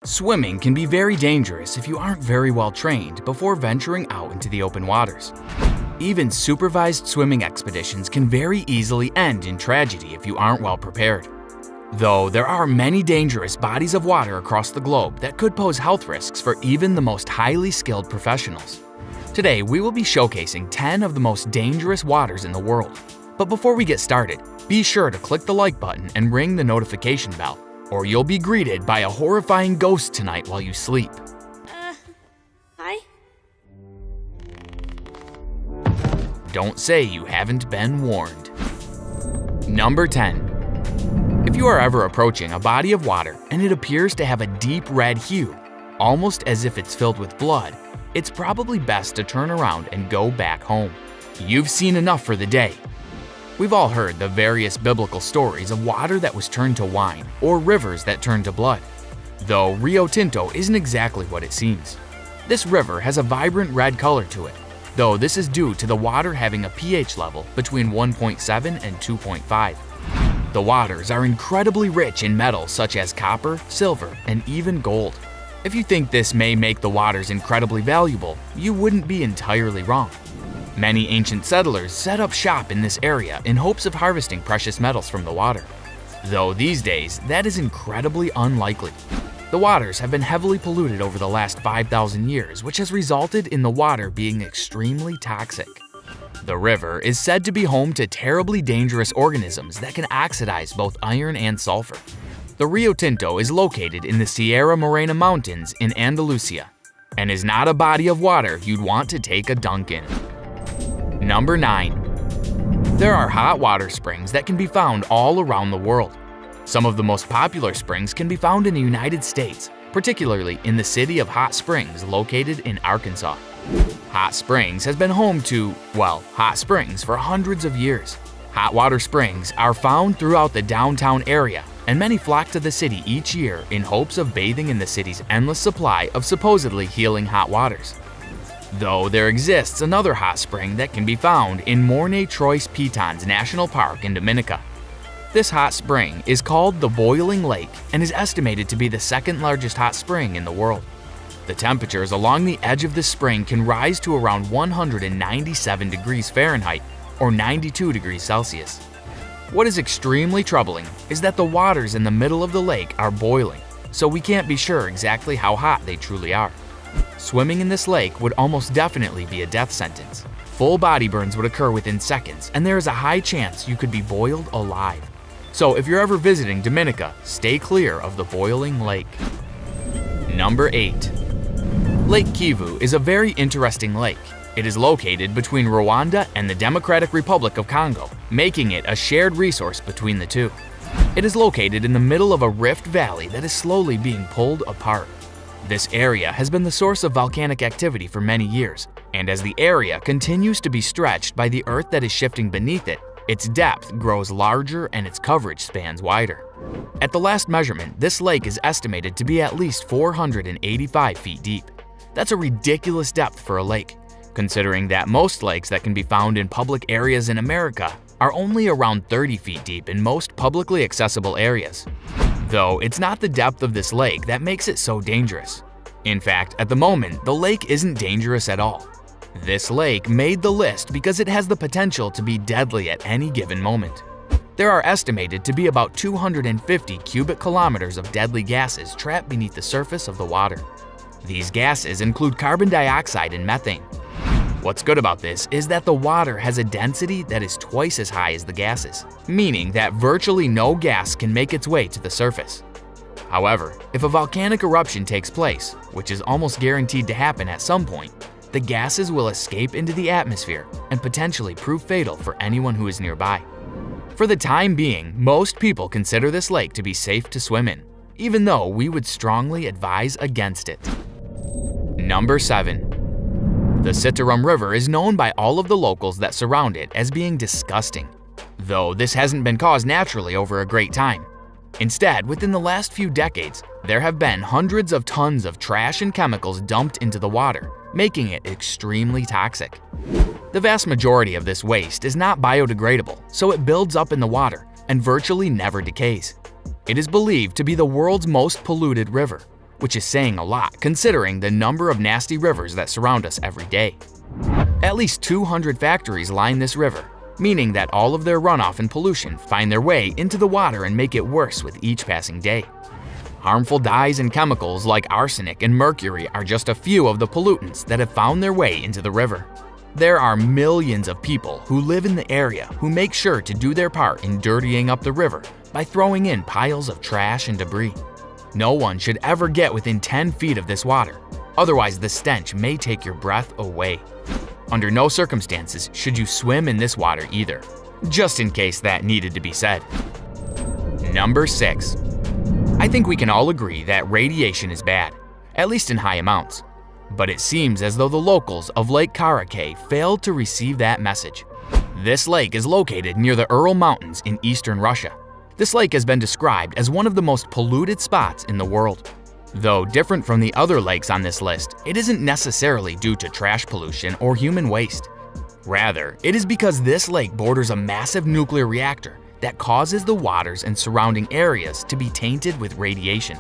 Swimming can be very dangerous if you aren't very well trained before venturing out into the open waters. Even supervised swimming expeditions can very easily end in tragedy if you aren't well prepared. Though there are many dangerous bodies of water across the globe that could pose health risks for even the most highly skilled professionals. Today, we will be showcasing 10 of the most dangerous waters in the world. But before we get started, be sure to click the like button and ring the notification bell, or you'll be greeted by a horrifying ghost tonight while you sleep. Hi? Don't say you haven't been warned. Number 10. If you are ever approaching a body of water and it appears to have a deep red hue, almost as if it's filled with blood, it's probably best to turn around and go back home. You've seen enough for the day. We've all heard the various biblical stories of water that was turned to wine or rivers that turned to blood. Though Rio Tinto isn't exactly what it seems. This river has a vibrant red color to it, though this is due to the water having a pH level between 1.7 and 2.5. The waters are incredibly rich in metals such as copper, silver, and even gold. If you think this may make the waters incredibly valuable, you wouldn't be entirely wrong. Many ancient settlers set up shop in this area in hopes of harvesting precious metals from the water. Though these days, that is incredibly unlikely. The waters have been heavily polluted over the last 5,000 years, which has resulted in the water being extremely toxic. The river is said to be home to terribly dangerous organisms that can oxidize both iron and sulfur. The Rio Tinto is located in the Sierra Morena Mountains in Andalusia, and is not a body of water you'd want to take a dunk in. Number 9. There are hot water springs that can be found all around the world. Some of the most popular springs can be found in the United States, particularly in the city of Hot Springs located in Arkansas. Hot Springs has been home to, hot springs for hundreds of years. Hot water springs are found throughout the downtown area, and many flock to the city each year in hopes of bathing in the city's endless supply of supposedly healing hot waters. Though there exists another hot spring that can be found in Morne Trois Pitons National Park in Dominica. This hot spring is called the Boiling Lake and is estimated to be the second largest hot spring in the world. The temperatures along the edge of this spring can rise to around 197 degrees Fahrenheit or 92 degrees Celsius. What is extremely troubling is that the waters in the middle of the lake are boiling, so we can't be sure exactly how hot they truly are. Swimming in this lake would almost definitely be a death sentence. Full body burns would occur within seconds, and there is a high chance you could be boiled alive. So if you're ever visiting Dominica, stay clear of the boiling lake. Number 8. Lake Kivu is a very interesting lake. It is located between Rwanda and the Democratic Republic of Congo, making it a shared resource between the two. It is located in the middle of a rift valley that is slowly being pulled apart. This area has been the source of volcanic activity for many years, and as the area continues to be stretched by the earth that is shifting beneath it, its depth grows larger and its coverage spans wider. At the last measurement, this lake is estimated to be at least 485 feet deep. That's a ridiculous depth for a lake, considering that most lakes that can be found in public areas in America are only around 30 feet deep in most publicly accessible areas. Though it's not the depth of this lake that makes it so dangerous. In fact, at the moment, the lake isn't dangerous at all. This lake made the list because it has the potential to be deadly at any given moment. There are estimated to be about 250 cubic kilometers of deadly gases trapped beneath the surface of the water. These gases include carbon dioxide and methane. What's good about this is that the water has a density that is twice as high as the gases, meaning that virtually no gas can make its way to the surface. However, if a volcanic eruption takes place, which is almost guaranteed to happen at some point, the gases will escape into the atmosphere and potentially prove fatal for anyone who is nearby. For the time being, most people consider this lake to be safe to swim in, even though we would strongly advise against it. Number 7. The Citarum River is known by all of the locals that surround it as being disgusting, though this hasn't been caused naturally over a great time. Instead, within the last few decades, there have been hundreds of tons of trash and chemicals dumped into the water, making it extremely toxic. The vast majority of this waste is not biodegradable, so it builds up in the water and virtually never decays. It is believed to be the world's most polluted river, which is saying a lot considering the number of nasty rivers that surround us every day. At least 200 factories line this river, meaning that all of their runoff and pollution find their way into the water and make it worse with each passing day. Harmful dyes and chemicals like arsenic and mercury are just a few of the pollutants that have found their way into the river. There are millions of people who live in the area who make sure to do their part in dirtying up the river by throwing in piles of trash and debris. No one should ever get within 10 feet of this water, otherwise the stench may take your breath away. Under no circumstances should you swim in this water either, just in case that needed to be said. Number 6. I think we can all agree that radiation is bad, at least in high amounts. But it seems as though the locals of Lake Karachay failed to receive that message. This lake is located near the Ural Mountains in eastern Russia. This lake has been described as one of the most polluted spots in the world. Though different from the other lakes on this list, it isn't necessarily due to trash pollution or human waste. Rather, it is because this lake borders a massive nuclear reactor that causes the waters and surrounding areas to be tainted with radiation.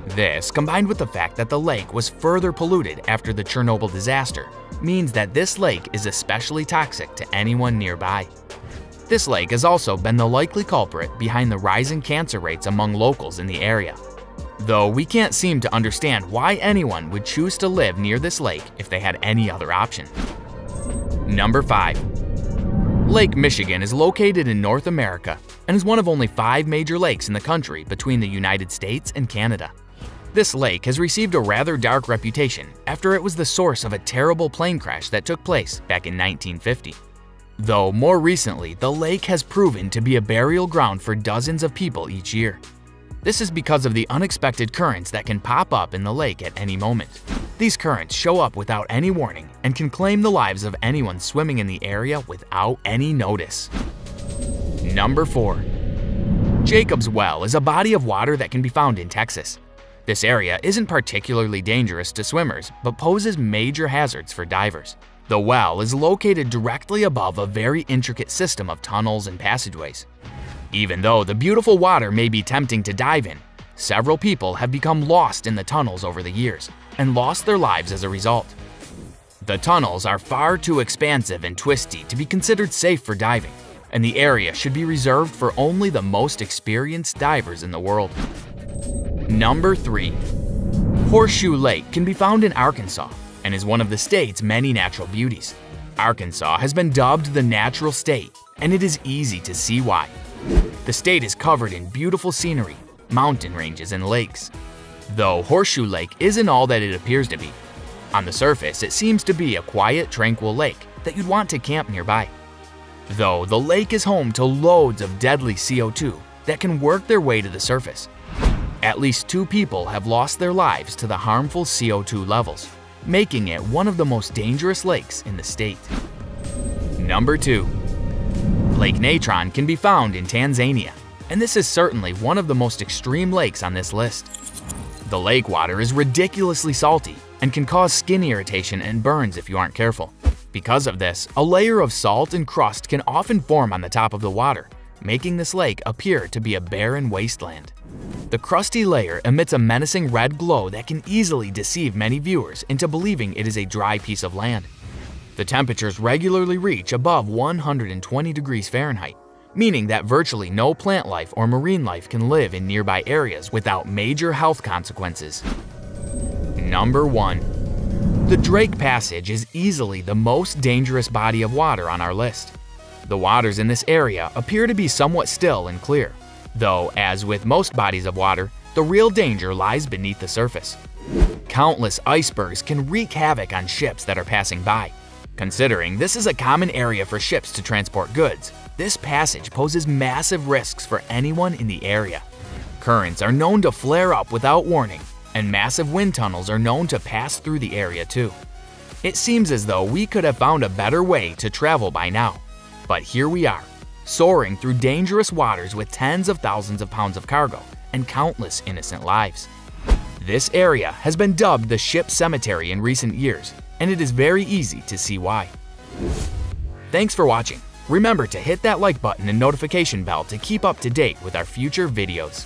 This, combined with the fact that the lake was further polluted after the Chernobyl disaster, means that this lake is especially toxic to anyone nearby. This lake has also been the likely culprit behind the rising cancer rates among locals in the area. Though we can't seem to understand why anyone would choose to live near this lake if they had any other option. Number 5. Lake Michigan is located in North America and is one of only 5 major lakes in the country between the United States and Canada. This lake has received a rather dark reputation after it was the source of a terrible plane crash that took place back in 1950. Though more recently, the lake has proven to be a burial ground for dozens of people each year. This is because of the unexpected currents that can pop up in the lake at any moment. These currents show up without any warning and can claim the lives of anyone swimming in the area without any notice. Number 4. Jacob's Well is a body of water that can be found in Texas. This area isn't particularly dangerous to swimmers, but poses major hazards for divers. The well is located directly above a very intricate system of tunnels and passageways. Even though the beautiful water may be tempting to dive in, several people have become lost in the tunnels over the years and lost their lives as a result. The tunnels are far too expansive and twisty to be considered safe for diving, and the area should be reserved for only the most experienced divers in the world. Number 3. Horseshoe Lake can be found in Arkansas and is one of the state's many natural beauties. Arkansas has been dubbed the natural state, and it is easy to see why. The state is covered in beautiful scenery, mountain ranges, and lakes. Though Horseshoe Lake isn't all that it appears to be. On the surface, it seems to be a quiet, tranquil lake that you'd want to camp nearby. Though the lake is home to loads of deadly CO2 that can work their way to the surface. At least 2 people have lost their lives to the harmful CO2 levels, making it one of the most dangerous lakes in the state. Number 2. Lake Natron can be found in Tanzania, and this is certainly one of the most extreme lakes on this list. The lake water is ridiculously salty and can cause skin irritation and burns if you aren't careful. Because of this, a layer of salt and crust can often form on the top of the water, making this lake appear to be a barren wasteland. The crusty layer emits a menacing red glow that can easily deceive many viewers into believing it is a dry piece of land. The temperatures regularly reach above 120 degrees Fahrenheit, meaning that virtually no plant life or marine life can live in nearby areas without major health consequences. Number 1. The Drake Passage is easily the most dangerous body of water on our list. The waters in this area appear to be somewhat still and clear, though, as with most bodies of water, the real danger lies beneath the surface. Countless icebergs can wreak havoc on ships that are passing by. Considering this is a common area for ships to transport goods, this passage poses massive risks for anyone in the area. Currents are known to flare up without warning, and massive wind tunnels are known to pass through the area too. It seems as though we could have found a better way to travel by now, but here we are, soaring through dangerous waters with tens of thousands of pounds of cargo and countless innocent lives. This area has been dubbed the ship cemetery in recent years, and it is very easy to see why. Thanks for watching. Remember to hit that like button and notification bell to keep up to date with our future videos.